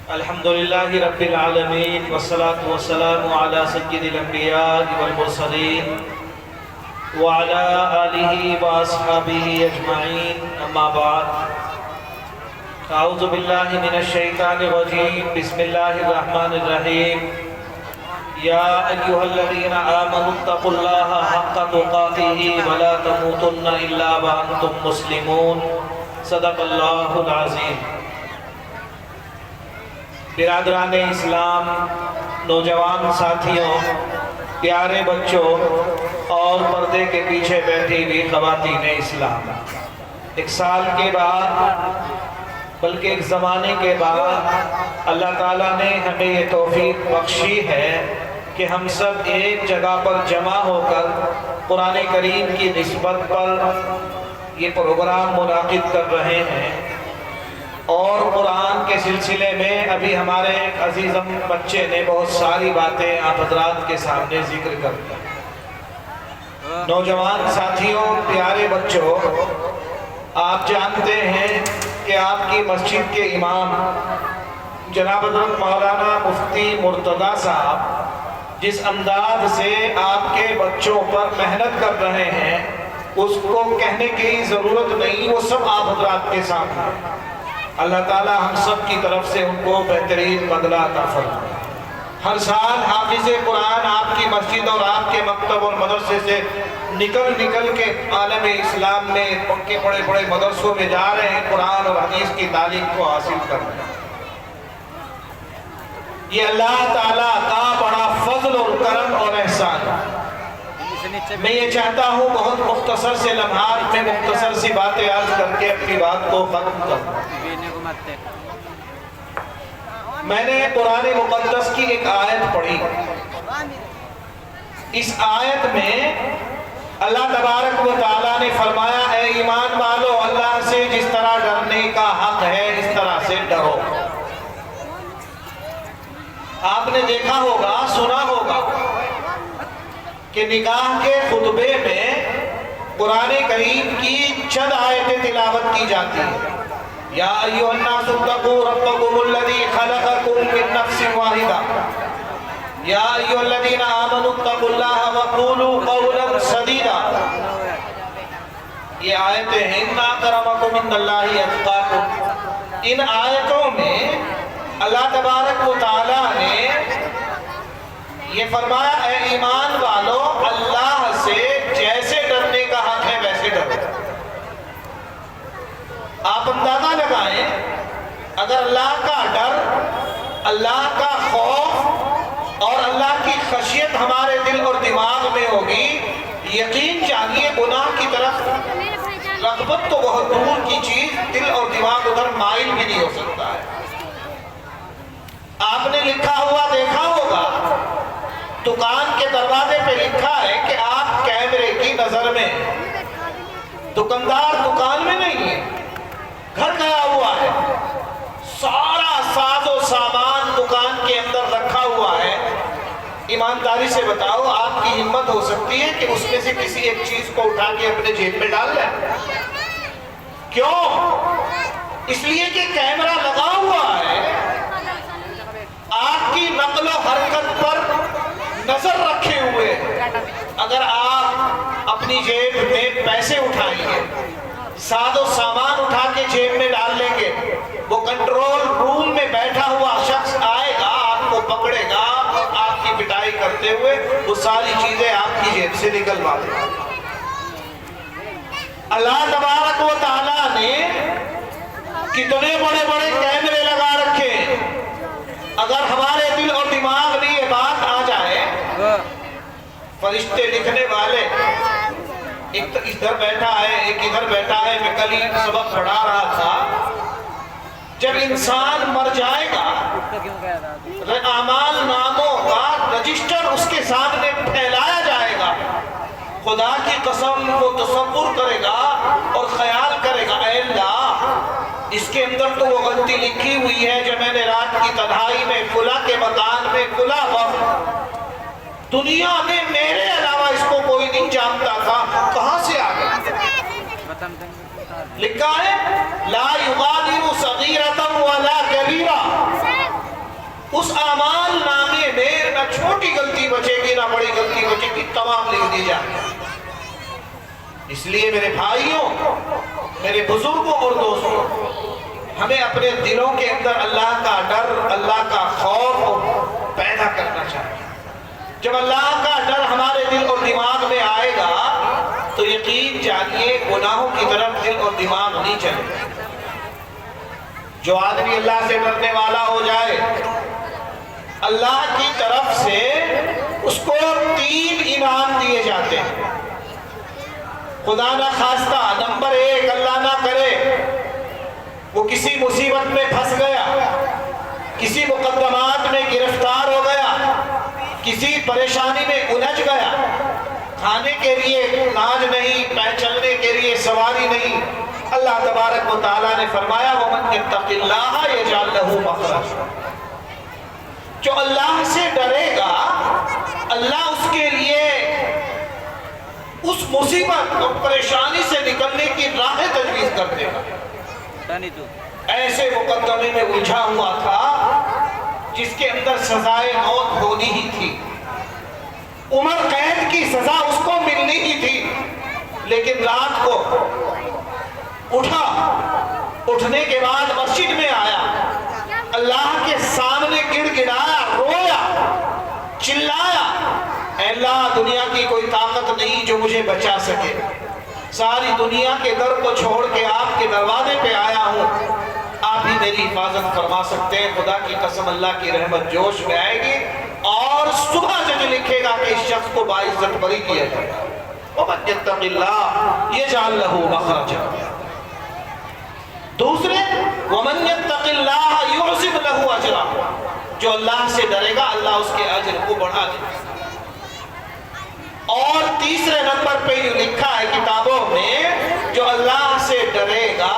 الحمد لله رب العالمين والصلاة والسلام على سيد الأنبياء والمرسلين وعلى آله وأصحابه أجمعين أما بعد أعوذ بالله من الشيطان الرجيم بسم الله الرحمن الرحيم يا أيها الذين آمنوا اتقوا الله حق تقاته ولا تموتن إلا وأنتم مسلمون صدق الله العظيم۔ برادران اسلام، نوجوان ساتھیوں، پیارے بچوں اور پردے کے پیچھے بیٹھی ہوئی خواتین اسلام، ایک سال کے بعد بلکہ ایک زمانے کے بعد اللہ تعالیٰ نے ہمیں یہ توفیق بخشی ہے کہ ہم سب ایک جگہ پر جمع ہو کر قرآن کریم کی نسبت پر یہ پروگرام منعقد کر رہے ہیں، اور قرآن کے سلسلے میں ابھی ہمارے ایک عزیزم بچے نے بہت ساری باتیں آپ حضرات کے سامنے ذکر کر دیا۔ نوجوان ساتھیوں، پیارے بچوں، آپ جانتے ہیں کہ آپ کی مسجد کے امام جناب حضرت مولانا مفتی مرتضیٰ صاحب جس انداز سے آپ کے بچوں پر محنت کر رہے ہیں اس کو کہنے کی ضرورت نہیں، وہ سب آپ حضرات کے سامنے۔ اللہ تعالی ہم سب کی طرف سے ان کو بہترین بدلہ عطا فرمائے۔ ہر سال حافظ قرآن آپ کی مسجد اور آپ کے مکتب اور مدرسے سے نکل کے عالم اسلام میں پکے بڑے بڑے مدرسوں میں جا رہے ہیں، قرآن اور حدیث کی تعلیم کو حاصل کر رہے ہیں۔ یہ اللہ تعالیٰ کا بڑا فضل اور کرم اور احسان ہے۔ میں یہ چاہتا ہوں بہت مختصر سے لمحات میں مختصر سی باتیں عرض کر کے اپنی بات کو ختم کروں۔ میں نے قرآن مقدس کی ایک آیت پڑھی، اس آیت میں اللہ تبارک و تعالیٰ نے فرمایا اے ایمان والو، اللہ سے جس طرح ڈرنے کا حق ہے اس طرح سے ڈرو۔ آپ نے دیکھا ہوگا، سنا ہوگا کہ نکاح کے خطبے میں قرآن کریم کی چند آیتیں تلاوت کی جاتی ہیں۔ یا ایھا الناس اتقوا ربکم الذی خلقکم من نفس واحدہ یا ایھا الذین آمنوا اتقوا اللہ وقولوا قولا سدیدا۔ یہ آیتیں ہیں، ان اکرمکم عند اللہ اتقاکم۔ ان آیتوں میں اللہ تبارک و تعالیٰ نے یہ فرمایا اے ایمان والو، اللہ سے جیسے ڈرنے کا حق ہے ویسے ڈرو۔ آپ اندازہ لگائیں، اگر اللہ کا ڈر، اللہ کا خوف اور اللہ کی خشیت ہمارے دل اور دماغ میں ہوگی، یقین جانیے گناہ کی طرف رغبت تو بہت دور کی چیز، دل اور دماغ ادھر مائل بھی نہیں ہو سکتا ہے۔ آپ نے لکھا ہوا دیکھا ہوگا، دکان کے دروازے پہ لکھا ہے کہ آپ کیمرے کی نظر میں۔ دکاندار دکان میں نہیں ہے، گھر گیا ہوا ہے، سارا ساز و سامان دکان کے اندر رکھا ہوا ہے۔ ایمانداری سے بتاؤ، آپ کی ہمت ہو سکتی ہے کہ اس میں سے کسی ایک چیز کو اٹھا کے اپنے جیب میں ڈال لیں؟ کیوں؟ اس لیے کہ کیمرہ لگا ہوا ہے، آپ کی نقل و حرکت پر نظر رکھے ہوئے۔ اگر آپ اپنی جیب میں پیسے اٹھائیں گے، ساز و سامان اٹھا کے جیب میں ڈال لیں گے، وہ کنٹرول روم میں بیٹھا ہوا شخص آئے گا، آپ کو پکڑے گا اور آپ کی پٹائی کرتے ہوئے وہ ساری چیزیں آپ کی جیب سے نکلوا دے گا۔ اللہ تبارک و تعالیٰ نے کتنے بڑے بڑے کیمرے لگا رکھے ہیں۔ اگر ہمارے دل اور دماغ میں یہ بات آ جائے، فرشتے لکھنے والے، ایک ادھر بیٹھا ہے ایک ادھر بیٹھا ہے، میں کل ہی سبق پڑھا رہا تھا، جب انسان مر جائے گا اعمال ناموں کا رجسٹر اس کے سامنے پھیلایا جائے گا، خدا کی قسم وہ تصور کرے گا اور خیال کرے گا اے اللہ، اس کے اندر تو وہ غلطی لکھی ہوئی ہے جو میں نے رات کی تنہائی میں فلاں کے مکان میں فلاں وقت، دنیا میں میرے علاوہ اس کو کوئی نہیں جانتا تھا، کہاں سے آ گیا؟ لکھا ہے لا یغادر صغیرۃ ولا کبیرہ، اس اعمال نامے میں نہ چھوٹی غلطی بچے گی نہ بڑی غلطی بچے گی، تمام لکھ دی جائے۔ اس لیے میرے بھائیوں، میرے بزرگوں اور دوستوں، ہمیں اپنے دلوں کے اندر اللہ کا ڈر، اللہ کا خوف پیدا کرنا چاہیے۔ جب اللہ کا ڈر ہمارے دل اور دماغ میں آئے گا تو یقین جانیے گناہوں کی طرف دل اور دماغ نہیں چلے گا۔ جو آدمی اللہ سے ڈرنے والا ہو جائے، اللہ کی طرف سے اس کو 3 انعام دیے جاتے ہیں۔ خدا نہ خواستہ، نمبر 1، اللہ نہ کرے وہ کسی مصیبت میں پھنس گیا، کسی مقدمات میں گرفتار ہو گیا، کسی پریشانی میں الجھ گیا، کھانے کے لیے ناج نہیں، چلنے کے لیے سواری نہیں، اللہ تبارک و تعالیٰ نے فرمایا وَمَن يَتَّقِ اللَّهَ يَجْعَلْ لَهُ مَخْرَجًا۔ جو اللہ سے ڈرے گا، اللہ اس کے لیے اس مصیبت اور پریشانی سے نکلنے کی راہ تجویز کر دے گا۔ ایسے مقدمے میں الجھا ہوا تھا جس کے اندر سزائے موت ہونی ہی تھی، عمر قید کی سزا اس کو ملنی ہی تھی، لیکن رات کو اٹھا، اٹھنے کے بعد مسجد میں آیا، اللہ کے سامنے گڑ گڑایا، رویا، چلایا، اے اللہ دنیا کی کوئی طاقت نہیں جو مجھے بچا سکے، ساری دنیا کے در کو چھوڑ کے آپ کے دروازے پہ آیا ہوں، آپ ہی میری حفاظت فرما سکتے ہیں۔ خدا کی قسم اللہ کی رحمت جوش میں آئے گی اور صبح جج لکھے گا کہ اس شخص کو باعزت بری کیا جائے۔ وَمَن يَتَّقِ اللَّهَ يَجْعَلْ لَهُ مَخْرَجًا۔ دوسرے وَمَن يَتَّقِ اللَّهَ يُعْظِمْ لَهُ أَجْرًا، جو اللہ سے ڈرے گا اللہ اس کے اجر کو بڑھا دے گا۔ اور تیسرے نمبر پہ یہ لکھا ہے کتابوں میں، جو اللہ سے ڈرے گا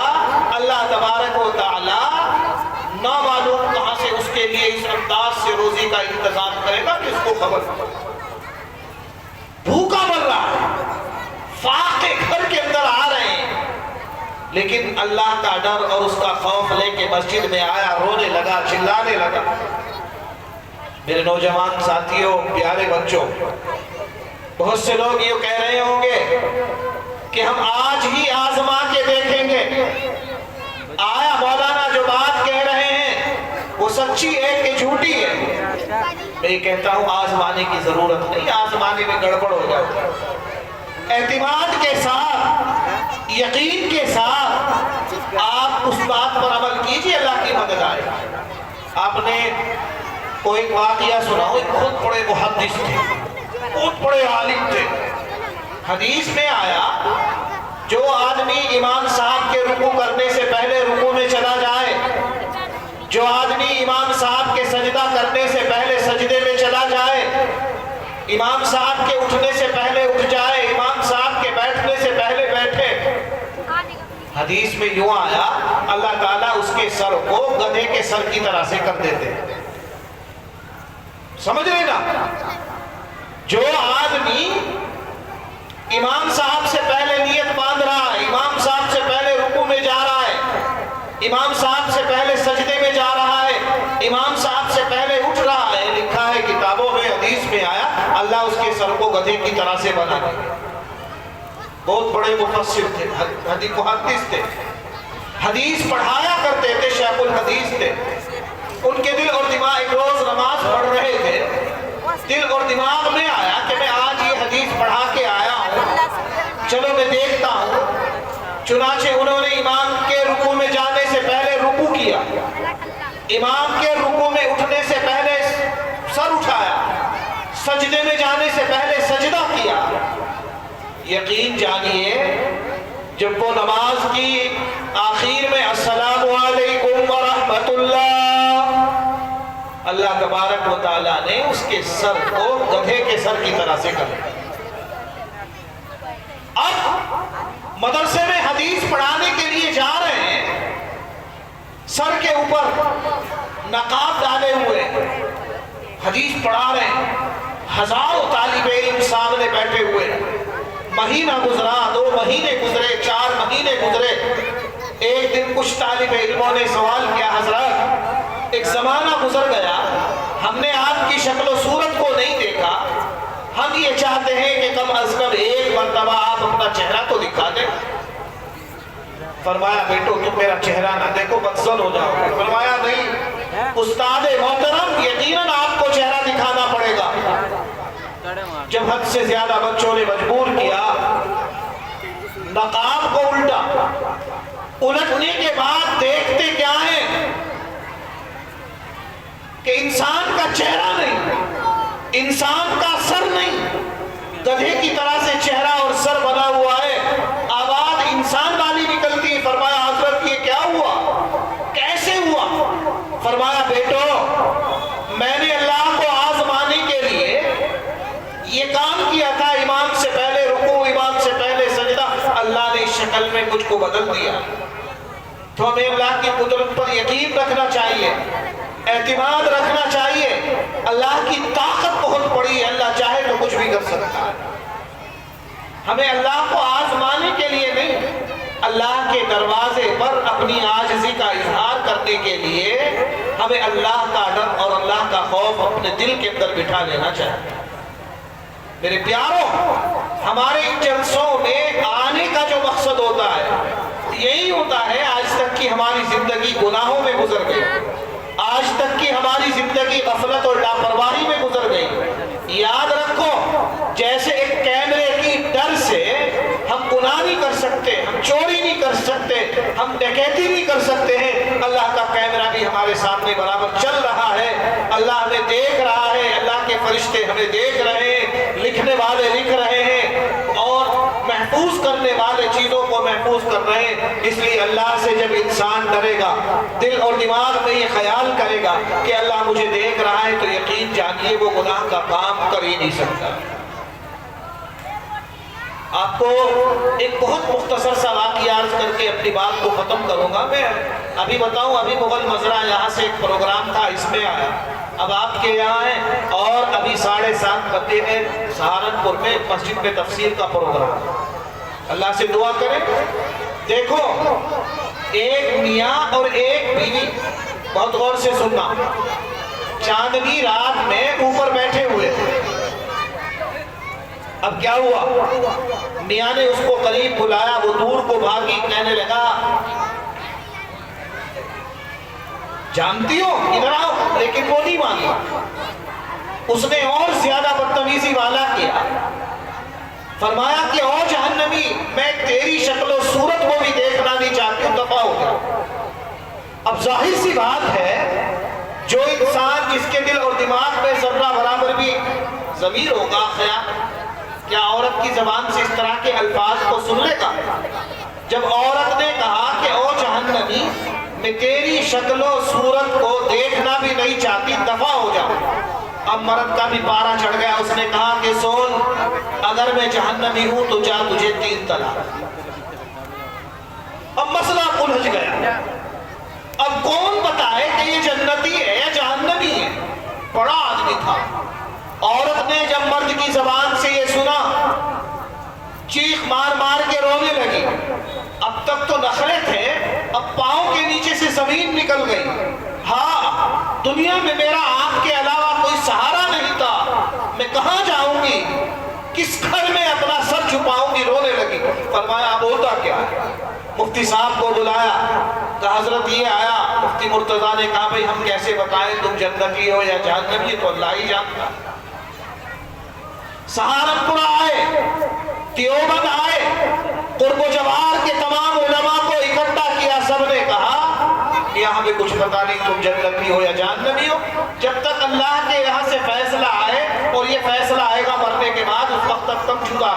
اللہ تبارک و تعالی نہ معلوم کہاں سے اس کے لیے اس انداز سے روزی کا انتظام کرے گا کہ اس کو خبر بھوکا مر رہا ہے، فاقے گھر کے اندر آ رہے ہیں، لیکن اللہ کا ڈر اور اس کا خوف لے کے مسجد میں آیا، رونے لگا، چلانے لگا۔ میرے نوجوان ساتھیوں، پیارے بچوں، بہت سے لوگ یہ کہہ رہے ہوں گے کہ ہم آج ہی آزما کے دیکھیں گے، آیا مولانا جو بات کہہ رہے ہیں وہ سچی ہے کہ جھوٹی ہے؟ میں یہ کہتا ہوں آزمانے کی ضرورت نہیں، آزمانے میں گڑبڑ ہو جاتا ہے۔ اعتماد کے ساتھ، یقین کے ساتھ آپ اس بات پر عمل کیجئے، اللہ کی مدد آئے۔ آپ نے کوئی واقعہ سنا ہو، ایک خود بڑے محدث تھے، بہت بڑے عالم تھے، حدیث میں آیا جو آدمی امام صاحب کے رکوع کرنے سے پہلے رکوع میں چلا جائے، جو آدمی امام صاحب کے سجدہ کرنے سے پہلے سجدے میں چلا جائے، امام صاحب کے اٹھنے سے پہلے اٹھ جائے، امام صاحب کے بیٹھنے سے پہلے بیٹھے، حدیث میں یوں آیا اللہ تعالیٰ اس کے سر کو گدھے کے سر کی طرح سے کر دیتے۔ سمجھ رہے نا؟ جو آدمی امام صاحب سے پہلے نیت باندھ رہا ہے، امام صاحب سے پہلے رکوع میں جا رہا ہے، امام صاحب سے پہلے سجدے میں جا رہا ہے، امام صاحب سے پہلے اٹھ رہا ہے، لکھا ہے کتابوں میں، حدیث میں آیا اللہ اس کے سر کو گدھے کی طرح سے بنا دے۔ بہت بڑے مفسر تھے، حدیث محدث تھے، حدیث پڑھایا کرتے تھے، شیخ الحدیث تھے۔ ان کے دل اور دماغ، ایک روز نماز پڑھ رہے تھے، دل اور دماغ میں آیا کہ میں آج یہ حدیث پڑھا کے آیا ہوں، چلو میں دیکھتا ہوں۔ چنانچہ انہوں نے امام کے رکوع میں جانے سے پہلے رکوع کیا، امام کے رکوع میں اٹھنے سے پہلے سر اٹھایا، سجدے میں جانے سے پہلے سجدہ کیا۔ یقین جانیے جب وہ نماز کی آخر میں السلام علیکم ورحمۃ اللہ، اللہ تبارک و تعالیٰ نے اس کے سر کو گدھے کے سر کی طرح سے کر دیا۔ اب مدرسے میں حدیث پڑھانے کے لیے جا رہے ہیں، سر کے اوپر نقاب ڈالے ہوئے حدیث پڑھا رہے ہیں، ہزاروں طالب علم سامنے بیٹھے ہوئے، مہینہ گزرا، 2 مہینے گزرے، 4 مہینے گزرے۔ ایک دن کچھ طالب علموں نے سوال کیا، حضرت ایک زمانہ گزر گیا نے آپ کی شکل و صورت کو نہیں دیکھا، ہم یہ چاہتے ہیں کہ کم از کم ایک مرتبہ آپ اپنا چہرہ تو دکھا دیں۔ فرمایا بیٹو تم میرا چہرہ نہ دیکھو بدزن ہو جاؤ گے۔ فرمایا نہیں استاد محترم یقیناً آپ کو چہرہ دکھانا پڑے گا۔ جب حد سے زیادہ بچوں نے مجبور کیا، نقاب کو الٹا، الٹنے کے بعد دیکھتے کیا ہیں کہ انسان کا چہرہ نہیں، انسان کا سر نہیں، گدھے کی طرح سے چہرہ اور سر بنا ہوا ہے، آواز انسان والی نکلتی۔ فرمایا حضرت یہ کیا ہوا، کیسے ہوا؟ فرمایا بیٹو میں نے اللہ کو آزمانے کے لیے یہ کام کیا تھا، امام سے پہلے رکوع، امام سے پہلے سجدہ، اللہ نے اس شکل میں مجھ کو بدل دیا۔ تو ہمیں اللہ کی قدرت پر یقین رکھنا چاہیے، اعتماد رکھنا چاہیے۔ اللہ کی طاقت بہت بڑی ہے، اللہ چاہے تو کچھ بھی کر سکتا ہے۔ ہمیں اللہ کو آزمانے کے لیے نہیں، اللہ کے دروازے پر اپنی عاجزی کا اظہار کرنے کے لیے ہمیں اللہ کا ڈر اور اللہ کا خوف اپنے دل کے اندر بٹھا لینا چاہیے۔ میرے پیاروں، ہمارے ان جلسوں میں آنے کا جو مقصد ہوتا ہے یہی ہوتا ہے، آج تک کی ہماری زندگی گناہوں میں گزر گئی، آج تک کی ہماری زندگی غفلت اور لاپرواہی میں گزر گئی۔ یاد رکھو جیسے ایک کیمرے کی ڈر سے ہم گناہ نہیں کر سکتے، ہم چوری نہیں کر سکتے، ہم ڈکیتی نہیں کر سکتے ہیں، اللہ کا کیمرہ بھی ہمارے سامنے برابر چل رہا ہے، اللہ ہمیں دیکھ رہا ہے، اللہ کے فرشتے ہمیں دیکھ رہے ہیں، لکھنے والے لکھ رہے ہیں اور محفوظ کرنے والے چیزوں کو محفوظ کر رہے ہیں۔ اس لیے اللہ سے جب انسان ڈرے گا، دل اور دماغ میں یہ خیال کرے گا کہ اللہ مجھے دیکھ رہا ہے، تو یقین جانیے وہ گناہ کا کام کر ہی نہیں سکتا۔ آپ کو ایک بہت مختصر سا واقعہ عرض کر کے اپنی بات کو ختم کروں گا۔ میں ابھی بتاؤں، ابھی مغل مزرعہ یہاں سے ایک پروگرام تھا، اس میں آیا، اب آپ کے یہاں ہیں، اور ابھی 7:30 بجے میں سہارنپور میں مسجد میں تفسیر کا پروگرام۔ اللہ سے دعا کریں۔ دیکھو ایک میاں اور ایک بیوی، بہت غور سے سننا، چاندنی رات میں اوپر بیٹھے ہوئے تھے۔ اب کیا ہوا، میاں نے اس کو قریب بلایا، وہ دور کو بھاگی، کہنے لگا جانتی ہو ادھر آؤ، لیکن وہ نہیں مانی۔ اس نے اور زیادہ بدتمیزی والا کیا، فرمایا کہ او جہنمی میں تیری شکل و صورت کو بھی دیکھنا نہیں چاہتی ہوں، دفع ہو گیا۔ اب ظاہر سی بات ہے جو انسان جس کے دل اور دماغ میں ذرہ برابر بھی ضمیر ہوگا، خیال کیا عورت کی زبان سے اس طرح کے الفاظ کو سن لے گا؟ جب عورت نے کہا کہ او جہنمی میں تیری شکل و صورت کو دیکھنا بھی نہیں چاہتی، دفع ہو جاؤ۔ اب مرد کا بھی پارا چڑھ گیا، اس نے کہا کہ سن اگر میں جہنمی ہوں تو جا تجھے 3 طلاق۔ اب مسئلہ الجھ گیا، اب کون بتائے کہ یہ جنتی ہے یا جہنمی ہے؟ بڑا آدمی تھا۔ عورت نے جب مرد کی زبان سے یہ سنا، چیخ مار مار کے رونے لگی۔ اب تک تو نخرے تھے، اب پاؤں کے نیچے سے زمین نکل گئی۔ ہاں دنیا میں میرا آپ کے علاوہ کوئی سہارا نہیں تھا، میں کہاں جاؤں گی، کس گھر میں اپنا سر چھپاؤں گی، رونے لگی۔ فرمایا اب ہوتا کیا ہے؟ مفتی صاحب کو بلایا، کہا حضرت یہ آیا۔ مفتی مرتضیٰ نے کہا بھئی ہم کیسے بتائیں تم جنتی ہو یا جہنمی، تو اللہ ہی جانتا۔ سہارنپور آئے، دیوبند آئے، قرب و جوار کے تمام علماء کو اکٹھا کیا، سب نے کہا یہاں ہمیں کچھ پتا نہیں تم جنتی ہو یا جہنمی ہو، جب تک اللہ کے یہاں سے فیصلہ آئے، اور یہ فیصلہ آئے گا مرنے کے بعد، اس وقت تک تم جدا۔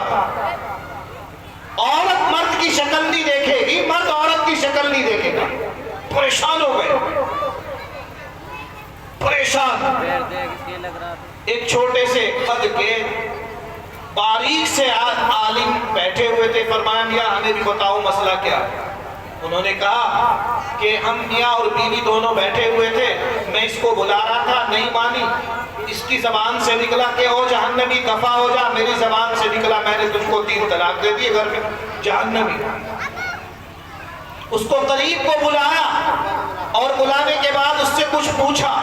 عورت مرد کی شکل نہیں دیکھے گی، مرد عورت کی شکل نہیں دیکھے گا۔ پریشان ہو گئے، پریشان۔ ایک چھوٹے سے قد کے باریک سے عالم بیٹھے ہوئے تھے، فرمایا میاں ہمیں بھی بتاؤ مسئلہ کیا۔ انہوں نے کہا کہ ہم میاں اور بیوی دونوں بیٹھے ہوئے تھے، میں اس کو بلا رہا تھا، نہیں مانی، اس کی زبان سے نکلا کہ او جہنمی دفع ہو جا، میری زبان سے نکلا میں نے تجھ کو 3 طلاق دے دی، گھر میں جہنمی۔ اس کو قریب کو بلایا اور بلانے کے بعد اس سے کچھ پوچھا،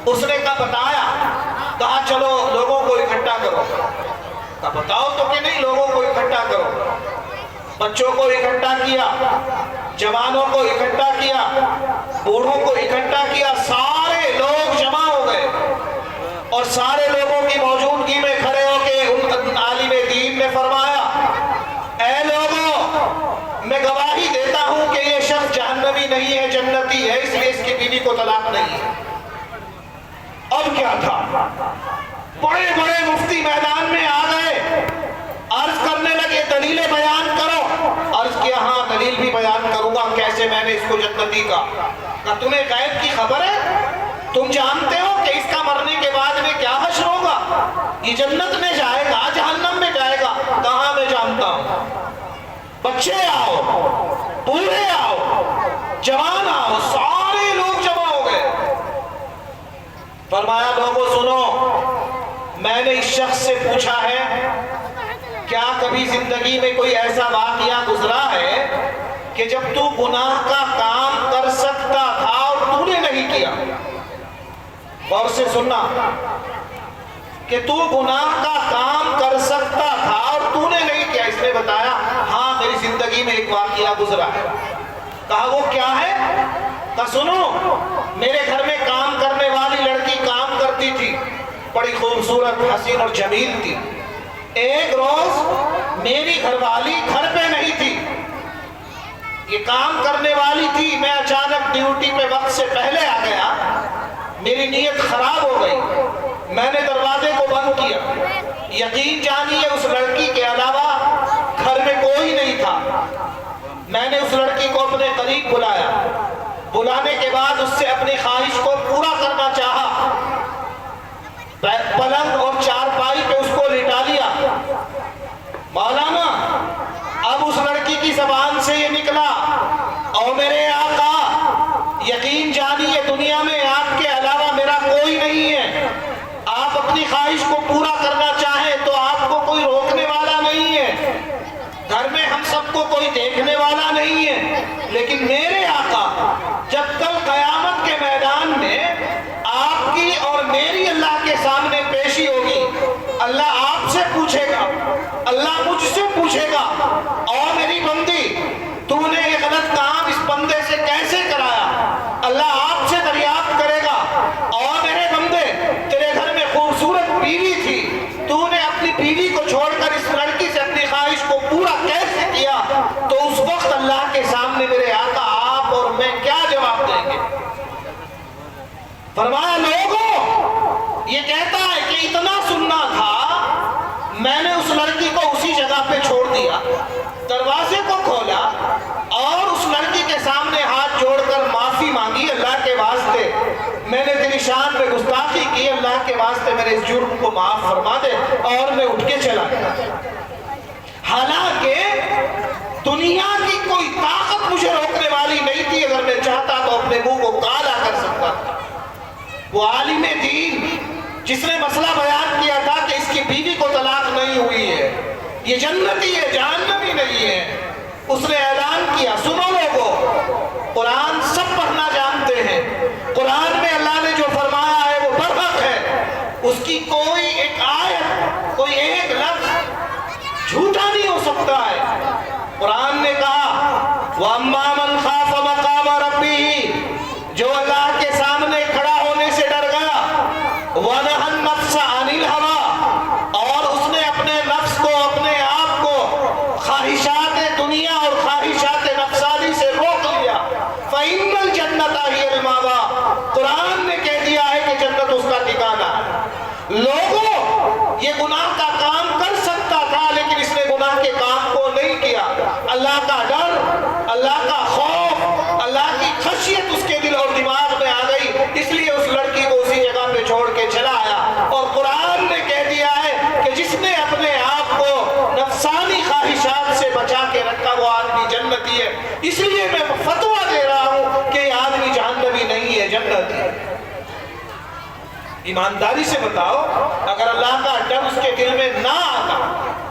اس نے کہا بتایا، کہا چلو لوگوں کو اکٹھا کرو، کہا بتاؤ تو کہ نہیں، لوگوں کو اکٹھا کرو۔ بچوں کو اکٹھا کیا، جوانوں کو اکٹھا کیا، بوڑھوں کو اکٹھا کیا، سارے لوگ جمع ہو گئے اور سارے لوگوں کی موجودگی میں کھڑے ہو کے ان عالم دین نے فرمایا، اے لوگوں، میں گواہی دیتا ہوں کہ یہ شخص جہنمی نہیں ہے، جنتی ہے، اس لیے اس کی بیوی کو طلاق نہیں ہے۔ اب کیا تھا؟ بڑے بڑے مفتی میدان میں آ گئے، عرض کرنے لگے دلیلیں بیان کرو۔ عرض کیا ہاں دلیل بھی بیان کروں گا، کیسے میں نے اس کو جنتی کہا۔ تمہیں غیب کی خبر ہے؟ تم جانتے ہو کہ اس کا مرنے کے بعد میں کیا حشر ہوگا؟ یہ جنت میں جائے گا، جہنم میں جائے گا؟ کہاں میں جانتا ہوں۔ بچے آؤ، بوڑھے آؤ، جوان آؤ، سارے لوگ جمع ہو گئے۔ فرمایا لوگوں سنو، میں نے اس شخص سے پوچھا ہے کیا کبھی زندگی میں کوئی ایسا واقعہ گزرا ہے کہ جب تو گناہ کا کام کر سکتا تھا اور تو نے نہیں کیا؟ غور سے سننا، کہ تو گناہ کا کام کر سکتا تھا اور تو نے نہیں کیا۔ اس نے بتایا ہاں میری زندگی میں ایک واقعہ گزرا ہے۔ کہا وہ کیا ہے؟ کہا سنو، میرے گھر میں کام کرنے والی لڑکی کام کرتی تھی، بڑی خوبصورت، حسین اور جمیل تھی۔ ایک روز میری گھر والی گھر پہ نہیں تھی، یہ کام کرنے والی تھی، میں اچانک ڈیوٹی پہ وقت سے پہلے آ گیا، میری نیت خراب ہو گئی، میں نے دروازے کو بند کیا۔ یقین جانیے اس لڑکی کے علاوہ گھر میں کوئی نہیں تھا۔ میں نے اس لڑکی کو اپنے قریب بلایا، بلانے کے بعد اس سے اپنی خواہش کو پورا کرنا چاہا، پلنگ اور چارپائی پہ اس کو لٹا لیا۔ مولانا اب اس لڑکی کی زبان سے یہ نکلا، او میرے آقا یقین جانیے دنیا میں آپ کے علاوہ میرا کوئی نہیں ہے، آپ اپنی خواہش کو پورا کرنا چاہیں تو آپ کو کوئی روکنے والا نہیں ہے، گھر میں ہم سب کو کوئی دیکھنے والا نہیں ہے، لیکن میرے آقا جب کل قیامت کے میدان میں آپ کی اور میری اللہ کے سامنے پیشی ہوگی، اللہ آپ سے پوچھے گا، اللہ مجھ سے پوچھے گا، اور میری بندی تو نے یہ غلط کام اس بندے سے کیسے کرایا؟ اللہ آپ سے دریافت کرے گا، اور میرے بندے تیرے گھر میں خوبصورت بیوی تھی، تو نے اپنی بیوی کو چھوڑ کر اس لڑکی سے اپنی خواہش کو پورا کیسے کیا؟ تو اس وقت اللہ کے سامنے میرے آقا آپ اور میں کیا جواب دیں گے؟ فرمایا لوگوں، یہ کہتا ہے کہ اتنا سننا تھا، میں نے اس لڑکی کو اسی جگہ پہ چھوڑ دیا، دروازے کو کھولا اور اس لڑکی کے سامنے ہاتھ جوڑ کر معافی مانگی، اللہ کے واسطے میں نے تیری شان میں گستاخی کی، اللہ کے واسطے میرے اس جرم کو معاف فرما دے، اور میں اٹھ کے چلا گیا۔ حالانکہ دنیا کی کوئی طاقت مجھے روکنے والی نہیں تھی، اگر میں چاہتا تو اپنے منہ کو کالا کر سکتا تھا۔ وہ عالم دین جس نے مسئلہ بیان کیا تھا کہ اس کی بیوی کو طلاق نہیں ہوئی ہے، یہ جنتی ہے، جہنمی نہیں ہے، اس نے اعلان کیا سنو لوگو، قرآن سب پڑھنا جانتے ہیں، قرآن میں اللہ نے جو فرمایا ہے وہ برحق ہے، اس کی کوئی ایک آیت، کوئی ایک لفظ جھوٹا نہیں ہو سکتا ہے۔ قرآن نے کہا وَأَمَّا مَنْ خَافَ مَقَامَ رَبِّهِ، جو اللہ کے سامنے کھڑا ہونے سے ڈر گیا، وَنَهَى النَّفْسَ عَنِ الْهَوَىٰ، اور اس نے اپنے نفس کو، اپنے آپ کو خواہشات دنیا اور خواہشات نفسانی سے روک لیا، فَإِنَّ الْجَنَّةَ هِيَ الْمَأْوَىٰ، قرآن نے کہہ دیا ہے کہ جنت اس کا ٹھکانہ ہے۔ لوگوں یہ گناہ کا کام کر سکتا تھا، لیکن اس نے گناہ کے کام کو نہیں کیا۔ اللہ کا ڈر، اللہ کا خوف، اللہ کی خشیت اس کے دل اور دماغ میں آ گئی، اس لیے اس لڑکی کو اسی جگہ پہ چھوڑ کے چلا آیا۔ اور قرآن نے کہہ دیا ہے کہ جس نے اپنے آپ کو نفسانی خواہشات سے بچا کے رکھا وہ آدمی جنتی ہے۔ اس لیے میں فتویٰ دے رہا ہوں کہ یہ آدمی جہنمی نہیں ہے، جنتی ہے۔ ایمانداری سے بتاؤ، اگر اللہ کا ڈر اس کے دل میں نہ آتا،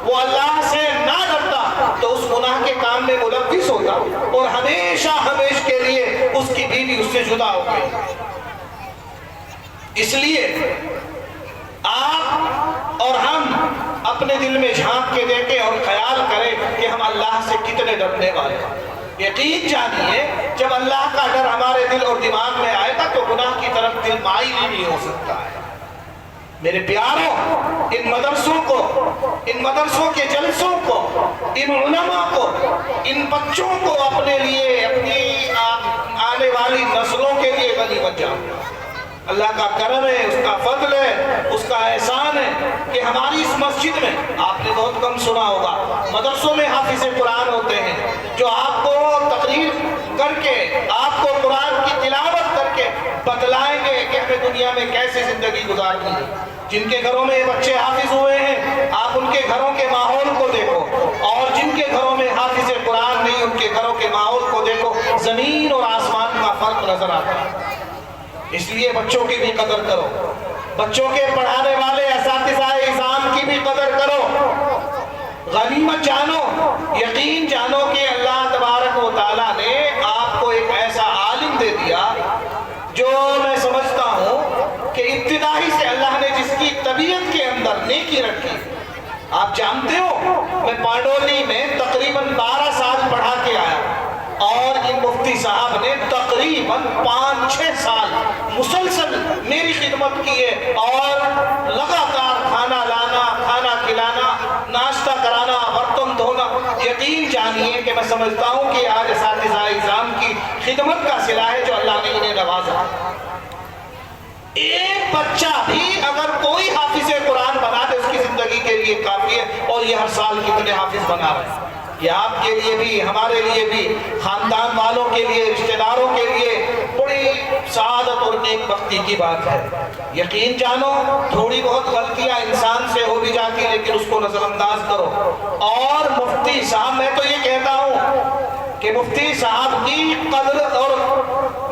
وہ اللہ سے نہ ڈرتا، تو اس گناہ کے کام میں ملوث ہوتا اور ہمیشہ کے لیے اس کی بیوی اس سے جدا ہو گئی۔ اس لیے آپ اور ہم اپنے دل میں جھانک کے دیکھیں اور خیال کریں کہ ہم اللہ سے کتنے ڈرنے والے ہیں۔ یقین جانیے جب اللہ کا ڈر ہمارے دل اور دماغ میں آئے گا تو گناہ کی طرف دل مائل ہی نہیں ہو سکتا ہے۔ میرے پیاروں، ان مدرسوں کے جلسوں کو، ان علماء کو، ان بچوں کو اپنے لیے، اپنی آنے والی نسلوں کے لیے غنیمت جانو۔ اللہ کا کرم ہے، اس کا فضل ہے، اس کا احسان ہے کہ ہماری اس مسجد میں، آپ نے بہت کم سنا ہوگا، مدرسوں میں حافظ قرآن ہوتے ہیں جو آپ کو تقریر کر کے، آپ کو قرآن کی تلاوت کر کے بتلائیں گے کہ ہمیں دنیا میں کیسے زندگی گزارنی ہے۔ جن کے گھروں میں بچے حافظ ہوئے ہیں، آپ ان کے گھروں کے ماحول کو دیکھو، اور جن کے گھروں میں حافظ قرآن نہیں، ان کے گھروں کے ماحول کو دیکھو، زمین اور آسمان کا فرق نظر آتا ہے۔ اس لیے بچوں کی بھی قدر کرو، بچوں کے پڑھانے والے اساتذہ اعزام کی بھی قدر کرو، غنیمت جانو، یقین جانو کہ اللہ تبارک و تعالیٰ نے آپ کو ایک ایسا عالم دے دیا جو میں سمجھتا ہوں کہ ابتدائی سے اللہ نے جس کی طبیعت کے اندر نیکی رکھی۔ آپ جانتے ہو میں پانڈولی میں تقریباً 12 سال پڑھا کے آیا، اور ان مفتی صاحب نے تقریباً 5-6 سال مسلسل میری خدمت کی ہے، اور لگاتار کھانا لانا، کھانا کھلانا، ناشتہ کرانا، برتن دھونا۔ یقین جانیے کہ میں سمجھتا ہوں کہ آج اساتذہ اعزام کی خدمت کا صلہ ہے جو اللہ نے انہیں نوازا۔ ایک بچہ بھی اگر کوئی حافظ قرآن بنا دے اس کی زندگی کے لیے کافی ہے، اور یہ ہر سال کتنے حافظ بنا رہے ہیں۔ یہ آپ کے لیے بھی، ہمارے لیے بھی، خاندان والوں کے لیے، رشتہ داروں کے لیے بڑی سعادت اور نیک بختی کی بات ہے۔ یقین جانو تھوڑی بہت غلطیاں انسان سے ہو بھی جاتی لیکن اس کو نظر انداز کرو۔ اور مفتی صاحب، میں تو یہ کہتا ہوں کہ مفتی صاحب کی قدر اور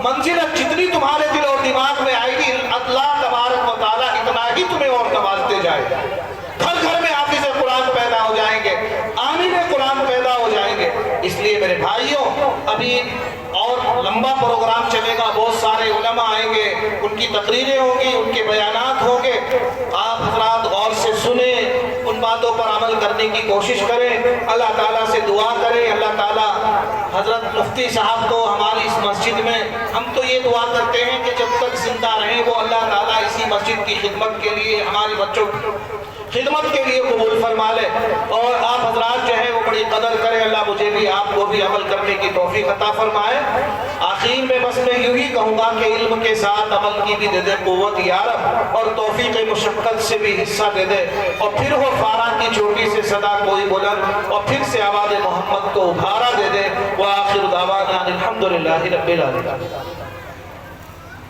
منزلت جتنی تمہارے دل اور دماغ میں آئے گی، اللہ تبارک و تعالیٰ اتنا ہی تمہیں اور نوازتے جائے گا۔ گھر گھر میں حافظ قرآن پیدا ہو جائیں گے، عامل قرآن پیدا ہو جائیں گے۔ اس لیے میرے بھائیوں، ابھی اور لمبا پروگرام چلے گا، بہت سارے علماء آئیں گے، ان کی تقریریں ہوں گی، ان کے بیانات ہوں گے۔ آپ حضرات غور سے سنیں، ان باتوں پر عمل کرنے کی کوشش کریں، اللہ تعالیٰ سے دعا کریں۔ اللہ تعالیٰ حضرت مفتی صاحب کو ہماری اس مسجد میں، ہم تو یہ دعا کرتے ہیں کہ جب تک زندہ رہیں وہ اللہ تعالیٰ اسی مسجد کی خدمت کے لیے، ہمارے بچوں خدمت کے لیے قبول فرما لے، اور آپ حضرات جو ہے وہ بڑی قدر کریں۔ اللہ مجھے بھی آپ کو بھی عمل کرنے کی توفیق عطا فرمائے۔ آخر میں بس میں یوں ہی کہوں گا کہ علم کے ساتھ عمل کی بھی دے دے قوت یا رب، اور توفیق مشقت سے بھی حصہ دے دے، اور پھر ہو فارا کی چوٹی سے صدا کوئی بلند، اور پھر سے آواز محمد کو ابھارا دے دے۔ وآخر دعوانا الحمدللہ رب العالمین۔